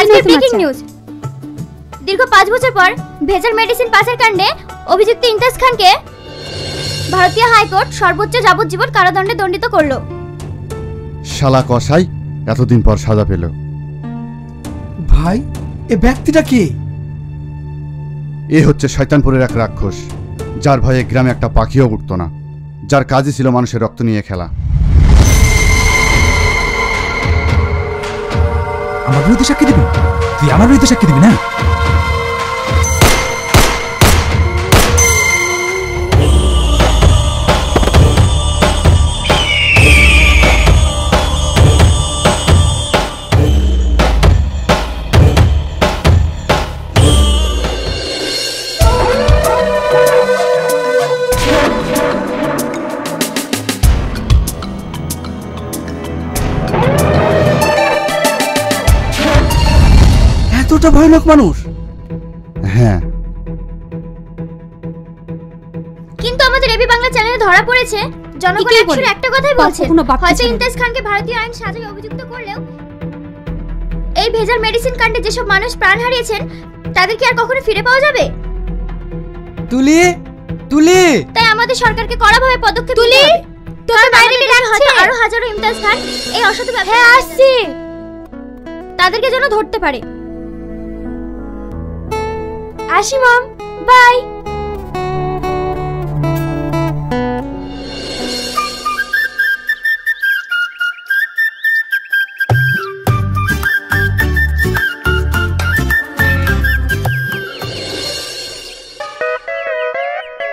আজকের breaking news. দীর্ঘ 5 বছর পর ভেজাল মেডিসিন পাচার কাণ্ডে অভিযুক্ত ইমতাজ খানকে ভারতীয় হাইকোর্ট সর্বোচ্চ যাবজ্জীবন কারাদণ্ডে দণ্ডিত করলো। শালা কসাই এতদিন পর সাজা পেল। ভাই, এ ব্যক্তিটা কে? এ হচ্ছে শয়তানপুরের এক রাক্ষস, যার ভয়ে গ্রামে একটা পাখিও উঠত না, যার কাজই ছিল মানুষের রক্ত নিয়ে খেলা। আমার বিরুদ্ধে সাক্ষী দিবি? তুই আমার বিরুদ্ধে সাক্ষী দিবি না? এতটা ভয়ানক মানুষ? হ্যাঁ, কিন্তু আমাদের এবি বাংলা চ্যানেলে ধরা পড়েছে জনগণ একশোর একটা কথাই বলছে, হয়তো ইমতাজ খানকে ভারতীয় আইন সাজায় অভিযুক্ত করলেও এই ভেজাল মেডিসিন কাণ্ডে যেসব মানুষ প্রাণ হারিয়েছেন তাদের কি আর কখনো ফিরে পাওয়া যাবে? তুলি তুলি, তাই আমাদের সরকারকে কড়াভাবে পদক্ষেপ নিতে হবে। তোর বাইরে হয়তো আরো হাজারো ইমতাজ খান এই অসৎ ব্যবসায় আসছে, তাদেরকে যেন ধরতে পারে। আসি মম, বাই।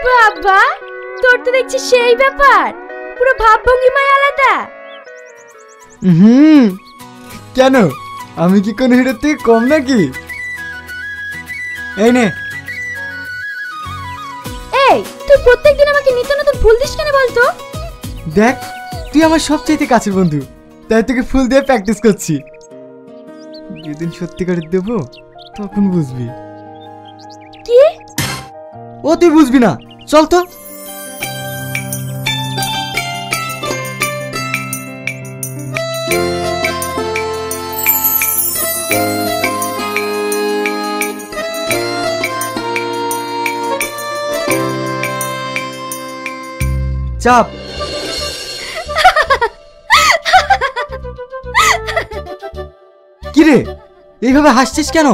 বাবা, তোর তো দেখছি সেই ব্যাপার, পুরো ভাবভঙ্গিমায় আলাদা। কেন, আমি কি কোন হিরোর থেকে কম নাকি? এই নে। এই, তুই প্রত্যেকদিন আমাকে নিত্য নতুন ফুল দিস কেন বলতো? দেখ, তুই আমার সবচেয়ে কাছের বন্ধু, তাই তোকে ফুল দিয়ে প্র্যাকটিস করছি। যেদিন সত্যি করে দেবো তখন বুঝবি। কি? ও তুই বুঝবি না, চল তো। চাপ। কিরে, এইভাবে হাসছিস কেন?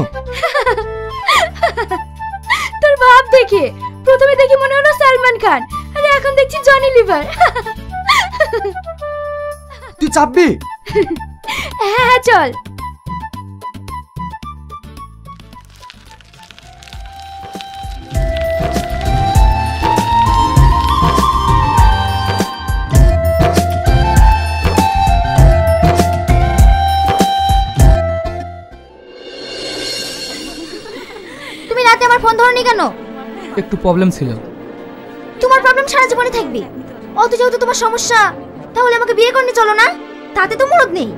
তোর ভাব দেখে প্রথমে দেখি মনে হলো সালমান খান, আর এখন দেখছি জনি লিভার। তুই চাপবি? হ্যাঁ চল। আমার ফোন ধরনি কেন? একটু প্রবলেম ছিল। তোমার প্রবলেম সারা জীবনে থাকবে, অত যেহেতু তোমার সমস্যা, তাহলে আমাকে বিয়ে করনি চলো না, তাতে তো মুরদ নেই।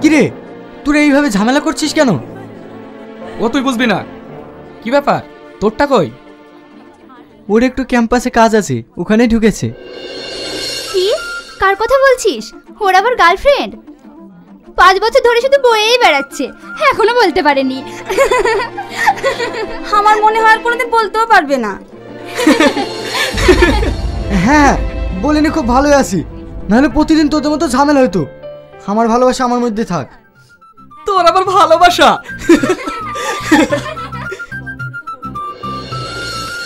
কিরে, তুই এইভাবে ঝামেলা করছিস কেন? ও তুই বুঝবি না। কি ব্যাপার, তোরটা কই? ওর একটু ক্যাম্পাসে কাজ আছে, ওখানেই ঢুকেছে। কি? কার কথা বলছিস? ওর আবার গার্লফ্রেন্ড? 5 বছর ধরে শুধু বইয়েই বেড়াচ্ছে, এখনো বলতে পারেনি। আমার মনে হয় কোনোদিন বলতেও পারবে না। হ্যাঁ, বলিনি, খুব ভালোই আছি, নাহলে প্রতিদিন তোদের মতো ঝামেলা হতো। আমার ভালোবাসা আমার মধ্যে থাক। তোর আবার ভালোবাসা?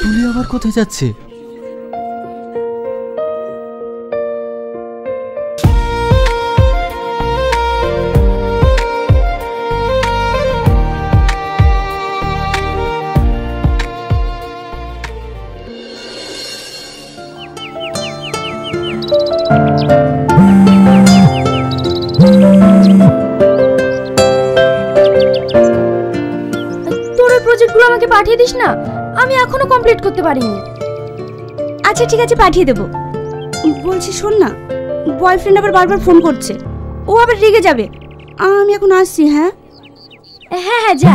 তুই আবার কোথায় যাচ্ছে? আমাকে পাঠিয়ে দিস না, আমি এখনো কমপ্লিট করতে পারিনি। আচ্ছা ঠিক আছে, পাঠিয়ে দেবো। বলছি শোন না, বয়ফ্রেন্ড আবার বারবার ফোন করছে, ও আবার রেগে যাবে। আমি এখন আসছি। হ্যাঁ হ্যাঁ হ্যাঁ যা।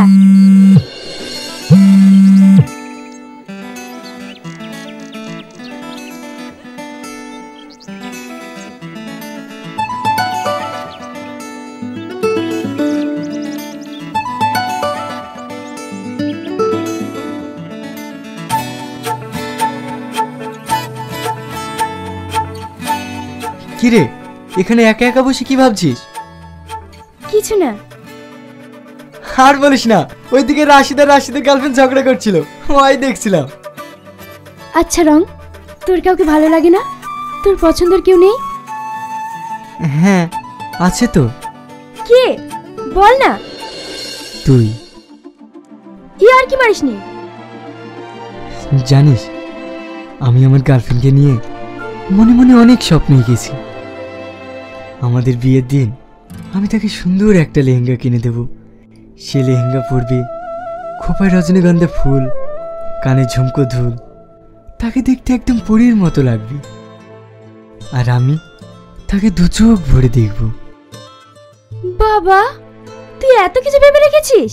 কি রে, এখানে একা একা বসে কি ভাবছিস? কিছু না। আর বলিস না, ওইদিকে রাশিদের গার্লফ্রেন্ড ঝগড়া করছিল, ওই দেখছিলাম। আচ্ছা রং, তোর কাউকে ভালো লাগে না? তোর পছন্দের কেউ নেই? হ্যাঁ আছে তো। কে? বল না। তুই। আর কি মারিসনি? জানিস, আমি আমার গার্লফ্রেন্ডকে নিয়ে মনে মনে অনেক স্বপ্ন এঁকেছি। আমাদের বিয়ের দিন আমি তাকে সুন্দর একটা লেহেঙ্গা কিনে দেব। সে লেহেঙ্গা পরবে, খোপায় রজনীগন্ধা ফুল, কানে ঝুমকো ধুল, তাকে দেখতে একদম পরীর মতো লাগবে। আর আমি তাকে দু চোখ ভরে দেখব। বাবা, তুই এত কিছু ভেবে রেখেছিস?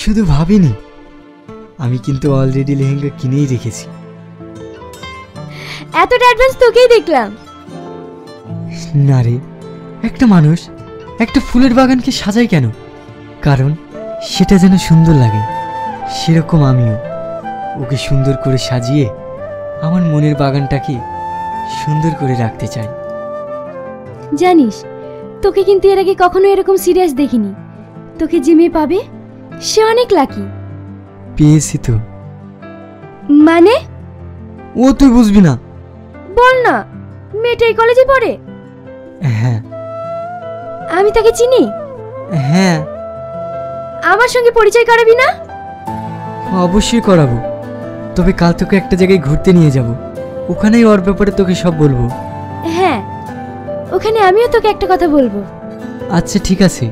শুধু ভাবিনি, আমি কিন্তু অলরেডি লেহেঙ্গা কিনেই রেখেছি। এতটা অ্যাডভান্স তোকেই দেখলাম। না রে, একটা মানুষ একটা ফুলের বাগানকে সাজায় কেন? কারণ সেটা যেন সুন্দর লাগে। সেরকম আমিও ওকে সুন্দর করে সাজিয়ে আমার মনের বাগানটাকে সুন্দর করে রাখতে চাই। জানিস, তোকে কিন্তু এর আগে কখনো এরকম সিরিয়াস দেখিনি। তোকে যে মেয়ে পাবে সে অনেক লাকি। পেয়েছি তো। মানে? ও তুই বুঝবি না। বল না, মেয়েটা এই কলেজে পড়ে? হ্যাঁ। আমি তাকে চিনি? হ্যাঁ। আমার সঙ্গে পরিচয় করাবি না? অবশ্যই করাবো, তবে কাল তোকে একটা জায়গায় ঘুরতে নিয়ে যাব। ওখানেই ওর ব্যাপারে তোকে সব বলবো। হ্যাঁ, ওখানে আমিও তোকে একটা কথা বলবো। আচ্ছা ঠিক আছে।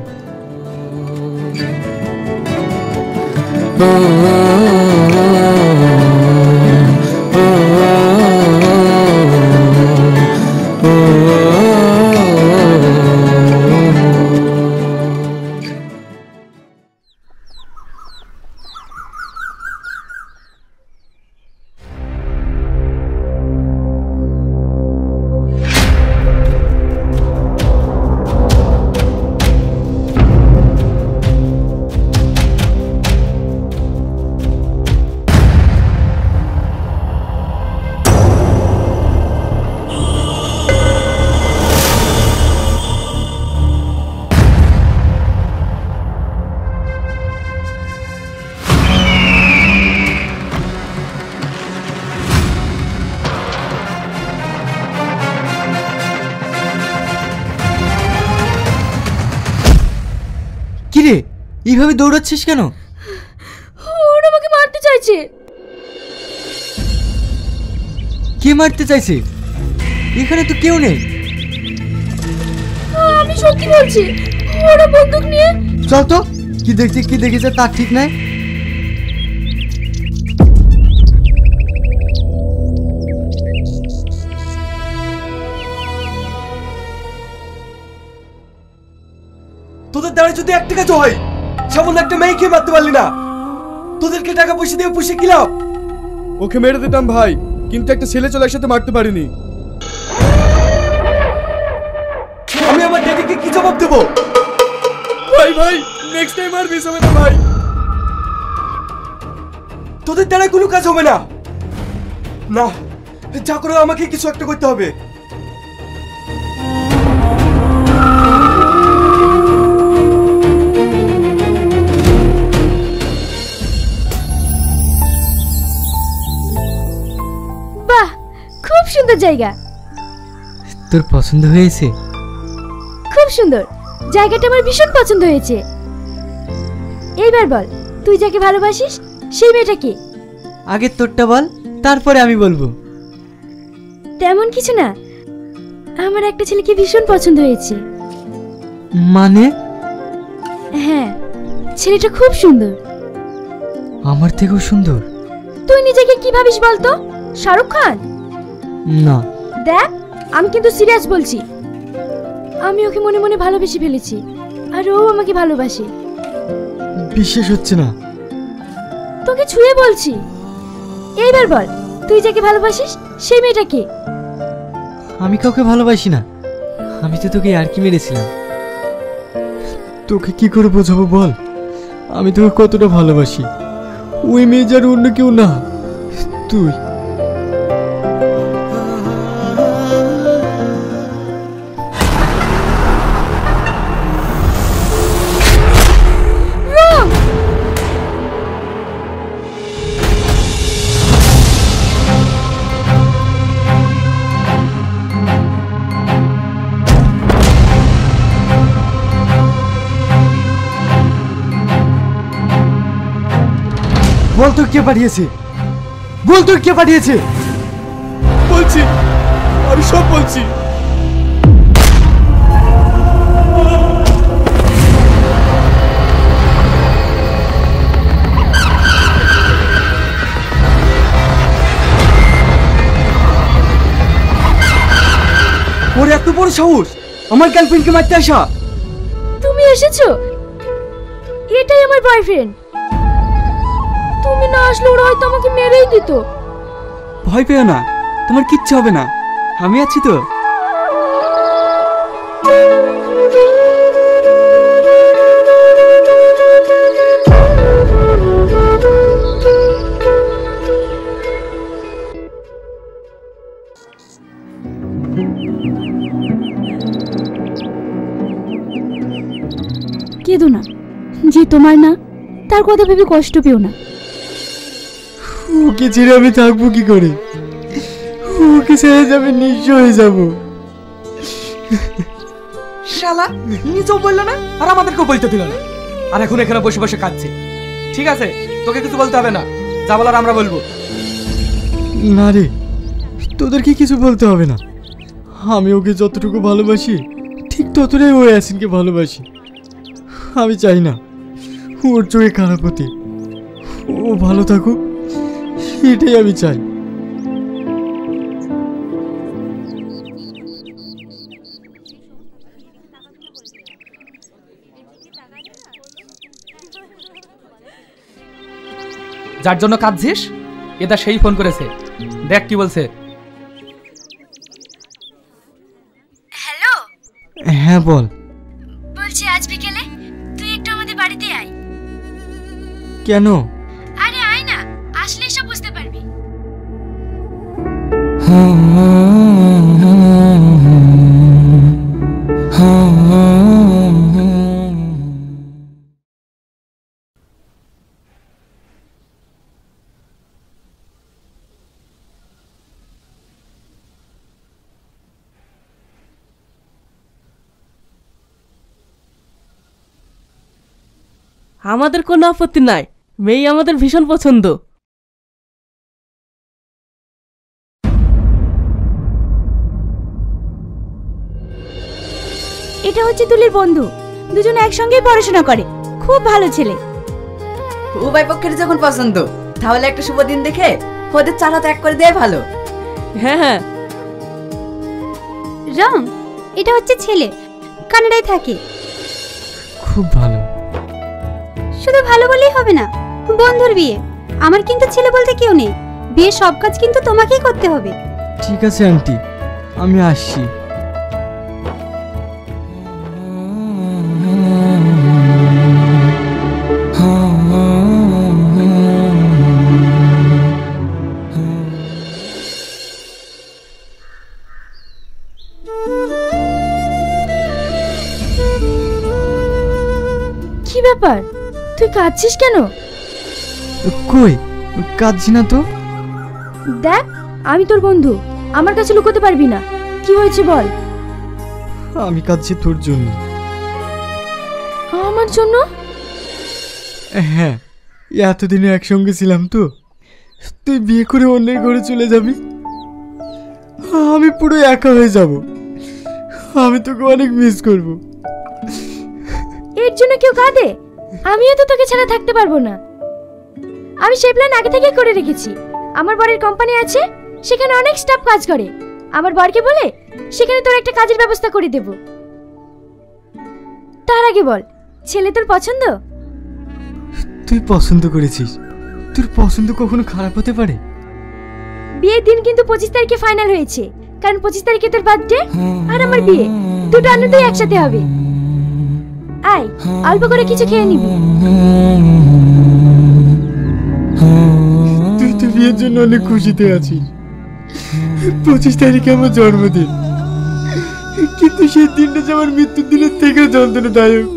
কিরে, এইভাবে দৌড়াচ্ছিস কেন? ওরা আমাকে মারতে চাইছে। কে মারতে চাইছে? এখানে তো কেউ নেই। আমি সত্যি বলছি, ওরা বন্দুক নিয়ে। চল তো, কি দেখেছে তার ঠিক নাই। তোদের দ্বারা যদি একটা কাজ হয়, সামান্য একটা মেয়েকে মারতে পারলি না, তোদেরকে টাকা পয়সা দিয়ে পুষে কি লাভ? ওকে মেরে দিতাম ভাই, কিন্তু একটা ছেলে চলে একসাথে মারতে পারিনি। আমি আমার ড্যাডিকে কি জবাব দেব? ভাই নেক্সট টাইম আর মিস হবে না ভাই। তোদের দ্বারা কোনো কাজ হবে না। না, যা করে আমাকে কিছু একটা করতে হবে। খুব সুন্দর জায়গা। তোর পছন্দ হয়েছে? খুব সুন্দর জায়গাটা, আমার ভীষণ পছন্দ হয়েছে। এইবার বল, তুই যাকে ভালোবাসিস সেই মেয়েটা কে? আগে তোরটা বল, তারপরে আমি বলবো। তেমন কিছু না, আমার একটা ছেলেকে ভীষণ পছন্দ হয়েছে। মানে? হ্যাঁ, ছেলেটা খুব সুন্দর। আমার থেকেও সুন্দর? তুই নিজেকে কি ভাবিস বলতো? শাহরুখ খান? না। দেখ, আমি কিন্তু সিরিয়াস বলছি। আমি ওকে মনে মনে ভালোবেসে ফেলেছি, আর ও আমাকে ভালোবাসে। বিশ্বাস হচ্ছে না। তোকে ছুঁয়ে বলছি। এইবার বল, তুই যাকে ভালোবাসিস সেই মেয়েটা কে? আমি কাউকে ভালোবাসি না, আমি তো তোকে আর কি মেরেছিলাম। তোকে কি করে বোঝাবো বল, আমি তোকে কতটা ভালোবাসি। ওই মেয়ে যার অন্য কেউ না, তুই। বল তো কে পাঠিয়েছে, বল তো কে পাঠিয়েছে। বলছি, আমি সব বলছি। ওর এত বড় সাহস আমার গার্লফ্রেন্ডকে মারতে আসা। তুমি এসেছো? এটাই আমার বয়ফ্রেন্ড। তুমি না আসলে ওরা হয়তো আমাকে মেরেই দিত। ভয় পেও না, তোমার কিচ্ছু হবে না, আমি আছি তো। কেঁদো না, যে তোমার না তার কথা ভেবে কষ্ট পেও না। ওকে ছেড়ে আমি থাকবো কি করে? ওকে ছেড়ে যাবে, নিঃস্ব হয়ে যাবো। শালা নিজেও বললো না আর আমাদেরকেও বলতে দিল না, আর এখন এখানে বসে বসে কাঁদছে। ঠিক আছে, তোকে কিছু বলতে হবে না, যা বলার আমরা বলবো। না রে, তোদেরকে কিছু বলতে হবে না। আমি ওকে যতটুকু ভালোবাসি ঠিক ততটাই ও ইয়াসিনকে ভালোবাসি। আমি চাই না ওর চোখে খারাপ হতে, ও ভালো থাকুক, এটাই আমি চাই। যার জন্য কাঁদছিস এটা সেই ফোন করেছে, দেখ কি বলছে। হ্যালো, হ্যাঁ বল। বলছি আজ বিকেলে তুই একটু আমাদের বাড়িতে আয়। কেন? আরে আয় না, আসলে সব বুঝতে পারবি। আমাদের কোনো আপত্তি নাই, মেয়ে আমাদের ভীষণ পছন্দ। এটা হচ্ছে তুলির বন্ধু, দুজনে একসঙ্গেই পড়াশোনা করে, খুব ভালো ছেলে। উভয় পক্ষের যখন পছন্দ, তাহলে একটা শুভ দিন দেখে ওদের চারা ত্যাগ করে দেয় ভালো। হ্যাঁ হ্যাঁ। রং, এটা হচ্ছে ছেলে, কানাডায় থাকে। খুব ভালো। শুধু ভালো বলেই হবে না, বন্ধুর বিয়ে। আমার কিন্তু ছেলে বলতে কেউ নেই, বিয়ে সব কাজ কিন্তু তোমাকেই করতে হবে। ঠিক আছে আন্টি, আমি আসছি। কি ব্যাপার, তুই কাঁদছিস কেন? কই, কাঁদছি না তো। দেখ, আমি তোর বন্ধু, আমার কাছে লুকোতে পারবি না। কি হয়েছে বল। আমি কাঁদছি তোর জন্য। আমার জন্য? হ্যাঁ, এতদিনে একসঙ্গে ছিলাম তো, তুই বিয়ে করে অন্যের ঘরে চলে যাবি, আমি পুরো একা হয়ে যাব। আমি তোকে অনেক মিস করব। এর জন্য কেউ কাঁদে? আমিও তো তোকে ছাড়া থাকতে পারবো না। আমি সেই প্ল্যান আগে থেকে করে রেখেছি। আমার বরের কোম্পানি আছে, সেখানে অনেক স্টাফ কাজ করে। আমার বরকে বলে সেখানে তোর একটা কাজের ব্যবস্থা করে দেব। তার আগে বল, ছেলে তোর পছন্দ? তুই পছন্দ করেছিস, তোর পছন্দ কখনো খারাপ হতে পারে? বিয়ের দিন কিন্তু 25 তারিখে ফাইনাল হয়েছে, কারণ 25 তারিখে তোর বার্থডে আর আমার বিয়ে, দুটো আনন্দই একসাথে হবে। আয়, অল্প করে কিছু খেয়ে নিবি। তুই তো বিয়ের জন্য অনেক খুশিতে আছিস। 25 তারিখে আমার জন্মদিন, কিন্তু সেই দিনটা যে আমার মৃত্যুর দিনের থেকে যন্ত্রণাদায়ক।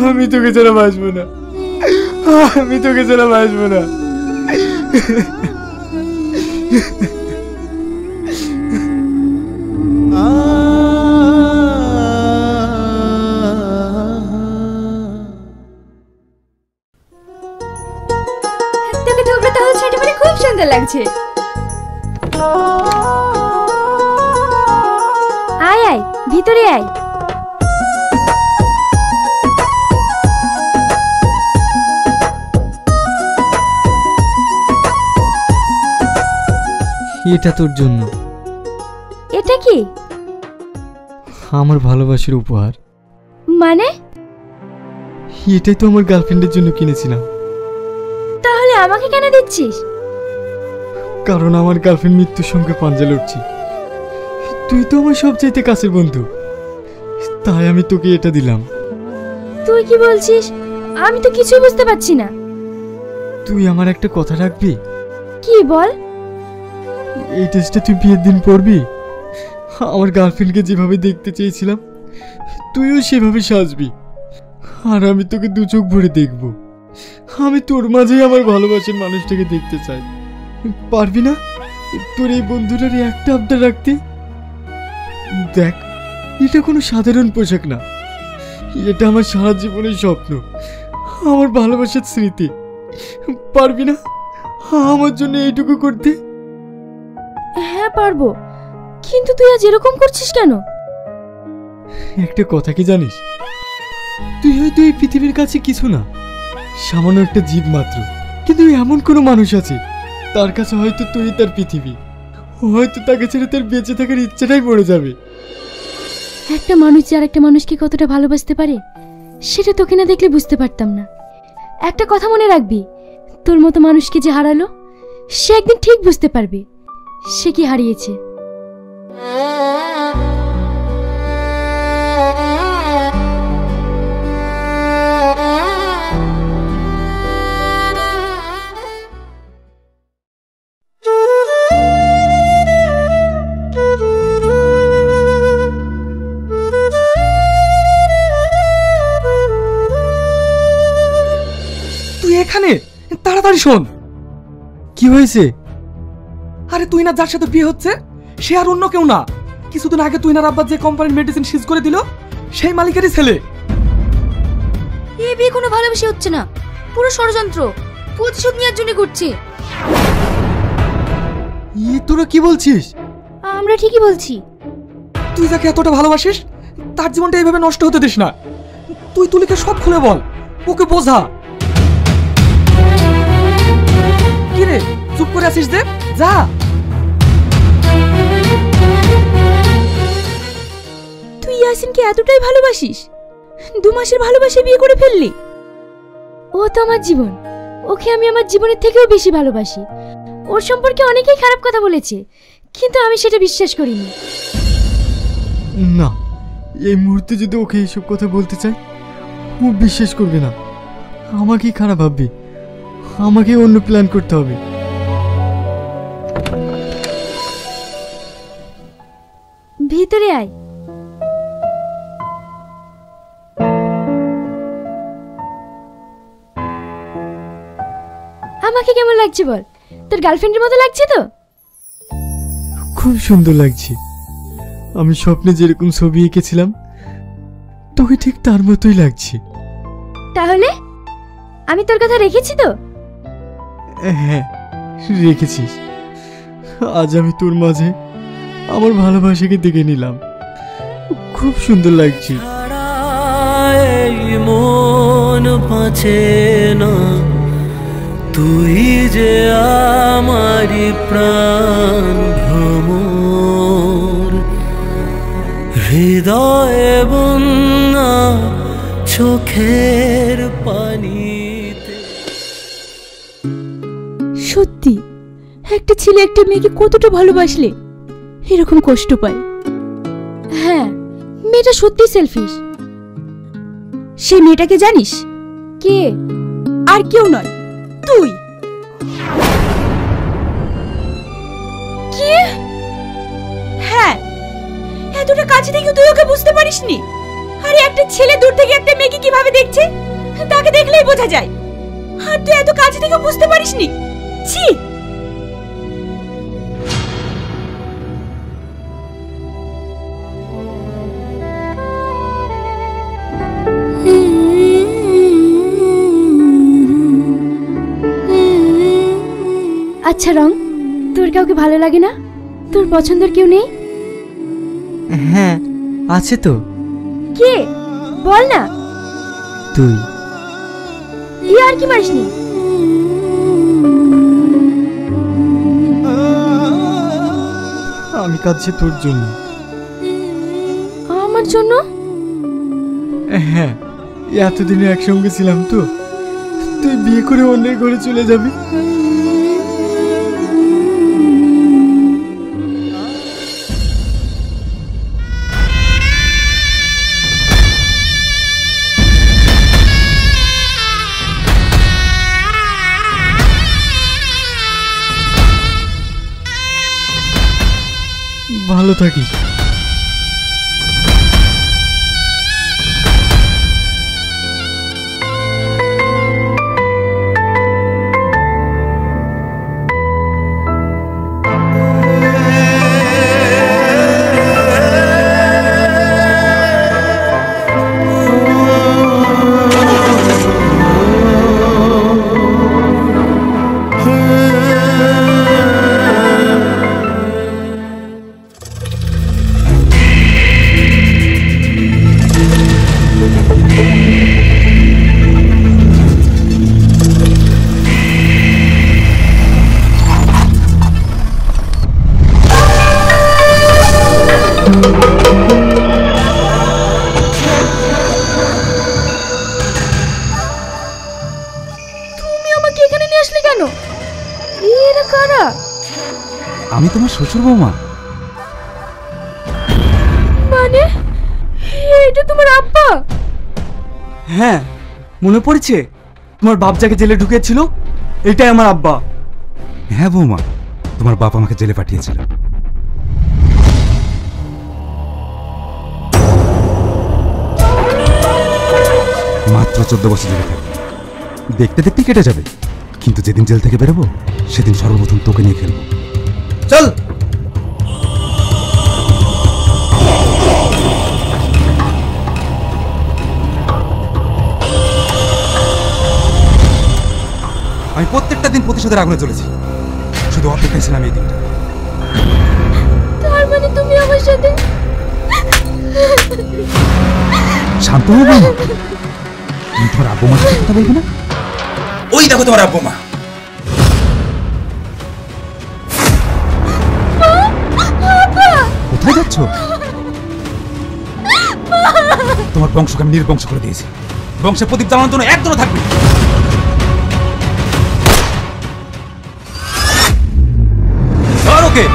আমি তোকে ছাড়া বাঁচবো না, আমি তোকে ছাড়া বাঁচবো না। ভিতরে আয়। এটা তোর জন্য। এটা কি? আমার ভালোবাসার উপহার। মানে? এটাই তো আমার গার্লফ্রেন্ডের জন্য কিনেছিলাম। তাহলে আমাকে কেন দিচ্ছিস? কারণ আমার গার্লফ্রেন্ড মৃত্যুর সঙ্গে পাঞ্জা লড়ছে। তুই তো আমার সবচাইতে কাছের বন্ধু, তাই আমি তোকে এটা দিলাম। তুই কি বলছিস? আমি তো কিছুই বুঝতে পারছি না। তুই আমার একটা কথা রাখবি? কি বল? এই ড্রেসটা তুই বিয়ের দিন পরবি। আমার গার্লফ্রেন্ডকে যেভাবে দেখতে চেয়েছিলাম তুইও সেভাবে সাজবি, আর আমি তোকে দু চোখ ভরে দেখব। আমি তোর মাঝেই আমার ভালোবাসার মানুষটাকে দেখতে চাই। পারবি না তোর এই বন্ধুটার একটা আবদার রাখতে? দেখ, এটা কোনো সাধারণ পোশাক না, এটা আমার সারা জীবনের স্বপ্ন, আমার ভালোবাসার স্মৃতি। পারবি না আমার জন্য এইটুকু করতে? হ্যাঁ পারবো, কিন্তু তুই আজ এরকম করছিস কেন? একটা কথা কি জানিস, তুই হয়তো এই পৃথিবীর কাছে কিছু না, সামান্য একটা জীব মাত্র, কিন্তু এমন কোনো মানুষ আছে তার কাছে হয়তো তুই তার পৃথিবী। হয়তো তাকে ছেড়ে তার বেঁচে থাকার ইচ্ছাটাই মরে যাবে। একটা মানুষ যে আরেকটা মানুষকে কতটা ভালোবাসতে পারে সেটা তোকে না দেখলে বুঝতে পারতাম না। একটা কথা মনে রাখবি, তোর মতো মানুষকে যে হারালো সে একদিন ঠিক বুঝতে পারবে সে কি হারিয়েছে। এখানে তাড়াতাড়ি শোন। কি হয়েছে? আরে তুই না যার সাথে বিয়ে হচ্ছে সে আর অন্য কেউ না, কিছুদিন আগে তুই না আব্বা যে কোম্পানির মেডিসিন সিজ করে দিল সেই মালিকেরই ছেলে। এই বিয়ে কোনো ভালোবাসা হচ্ছে না, পুরো ষড়যন্ত্র, প্রতিশোধ নেওয়ার জন্য ঘুরছে। তোরা কি বলছিস? আমরা ঠিকই বলছি। তুই যাকে এতটা ভালোবাসিস তার জীবনটা এইভাবে নষ্ট হতে দিস না। তুই তুলিকে সব খুলে বল, ওকে বোঝা। কি রে চুপ করে আছিস যে? যা। তুই ইয়াসিনকে এতটাই ভালোবাসিস? 2 মাসের ভালোবাসা বিয়ে করে ফেললি? ও তো আমার জীবন, ওকে আমি আমার জীবনের থেকেও বেশি ভালোবাসি। ওর সম্পর্কে অনেকেই খারাপ কথা বলেছে, কিন্তু আমি সেটা বিশ্বাস করিনি। না, এই মুহূর্তে যদি ওকে এইসব কথা বলতে চাই ও বিশ্বাস করবে না। আমাকেই খারাপ ভাববি, আমাকে অন্য প্ল্যান করতে হবে। ভিতরে আয়। আমাকে কেমন লাগছে বল? তোর গার্লফ্রেন্ডের মতো লাগছে তো? খুব সুন্দর লাগছে। আমি স্বপ্নে যেরকম ছবি এঁকেছিলাম তোকে ঠিক তার মতোই লাগছে। তাহলে আমি তোর কথা রেখেছি তো? হ্যাঁ রেখেছিস। আজ আমি তোর মাঝে আমার ভালোবাসাকে দেখে নিলাম, খুব সুন্দর লাগছে। মন বাঁচে না, তুই যে আমারি প্রাণ ভ্রমর, হৃদয়ে বন্যা চোখের পানিতে। সত্যি একটা ছেলে একটা মেয়েকে কতটা ভালোবাসলে এরকম কষ্ট পায়। হ্যাঁ, মেয়েটা সত্যি সেলফিশ। সেই মেয়েটাকে জানিস? কে? আর কেউ নয়, তুই। কি? হ্যাঁ, এতটা কাছে থেকে তুই ওকে বুঝতে পারিসনি? আরে একটা ছেলে দূর থেকে একটা মেয়েকে কিভাবে দেখছে তাকে দেখলেই বোঝা যায়, আর তুই এত কাছে থেকে বুঝতে পারিসনি? ছি! আচ্ছা রং, তোর কাউকে ভালো লাগে না? তোর পছন্দের কেউ নেই? হ্যাঁ, আছে তো। কে বল না। তুই। আর কি মারিসনি? আমি কাঁদছি তোর জন্য। আমার জন্য? হ্যাঁ, এতদিনে একসঙ্গে ছিলাম তো, তুই বিয়ে করে অন্যের ঘরে চলে যাবি। ভালো থাকিস। আমি তোমার শ্বশুর বৌমা। মানে এটা তোমার আব্বা? হ্যাঁ, মনে পড়েছে তোমার বাপ যাকে জেলে ঢুকিয়েছিল, এটাই আমার আব্বা। হ্যাঁ বৌমা, তোমার বাপ আমাকে জেলে পাঠিয়েছিল। মাত্র 14 বছর জেলে থাকবে, দেখতে দেখতে কেটে যাবে, কিন্তু যেদিন জেল থেকে বেরোবো সেদিন সর্বপ্রথম তোকে নিয়ে খেলবো। চল। আমি প্রত্যেকটা দিন প্রতিশোধের আগুনে চলেছি, শুধু অপেক্ষায় ছিলাম এই দিনটা। তার মানে তুমি আমার সাথে? শান্ত হও বাবা, তুমি তোমার আব্বু মার সাথে কথা বলবে না? ওই দেখো তোমার আব্বু মা। কোথায় যাচ্ছ? তোমার বংশকে আমি নির্বংশ করে দিয়েছি, বংশের প্রদীপ জ্বালানোর জন্য একজনও থাকবে। ওকে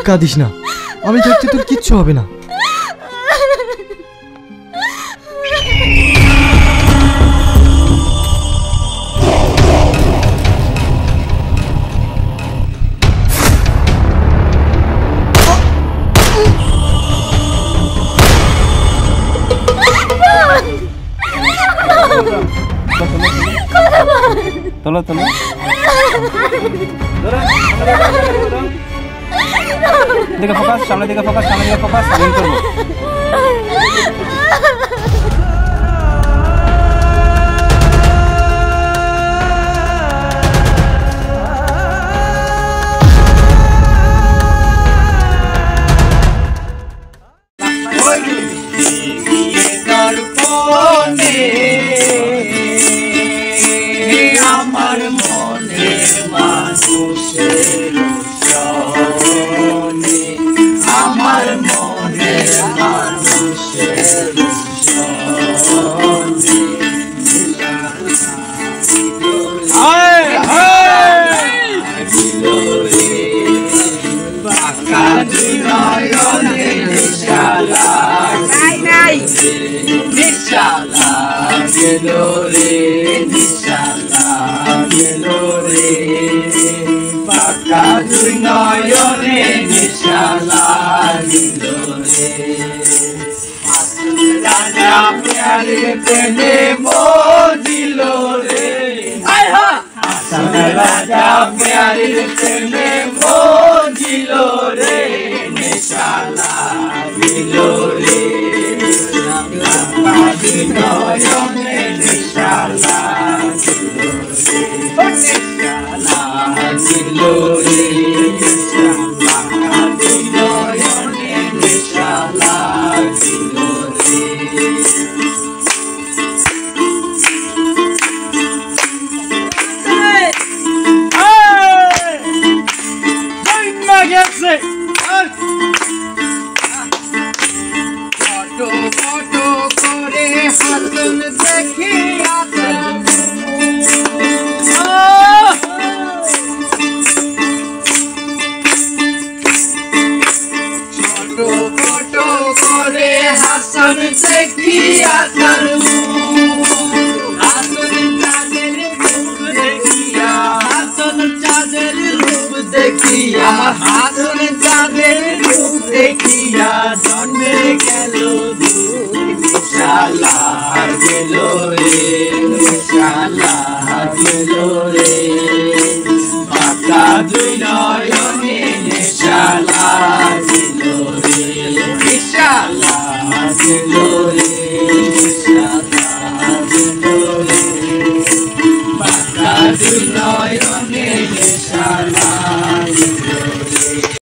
কাঁদিস না, আমি থাকতে তোর কিচ্ছু হবে না। তোলো তোলো দিকে ফোকাস, সামনের দিকে ফোকাস, সামনের দিকে ফোকাস, লিন করবো। আমার মনের মানুষের আমার মনের মানুষের নিশালা গেল রে, নিশালা গেল রে, পাকা দুই নয়নে নিশালা গেল রে, রাজা প্যারে পেলে মজিল রে, রাজা প্যারির প্রেমে মজিল রে নেশা লাগিল রে নয়নে নেশা লাগিল রে নয়নে নেশা লাগিল রে ফটো ফটো করে হাসন দেখি ফটো ফটো করে হাসন দেখি আতার হাসন চাঁদের রূপ দেখিয়া হাসন চাঁদের রূপ দেখিয়া আমার হাসন চাঁদের রূপ দেখিয়া জন্মে গেল শালা গেল রে শালা গেল রে পাকা দুই নয়নে শালা গেল রে শালা গেল রে শালা গেল রে পাকা দুই নয়নে শালা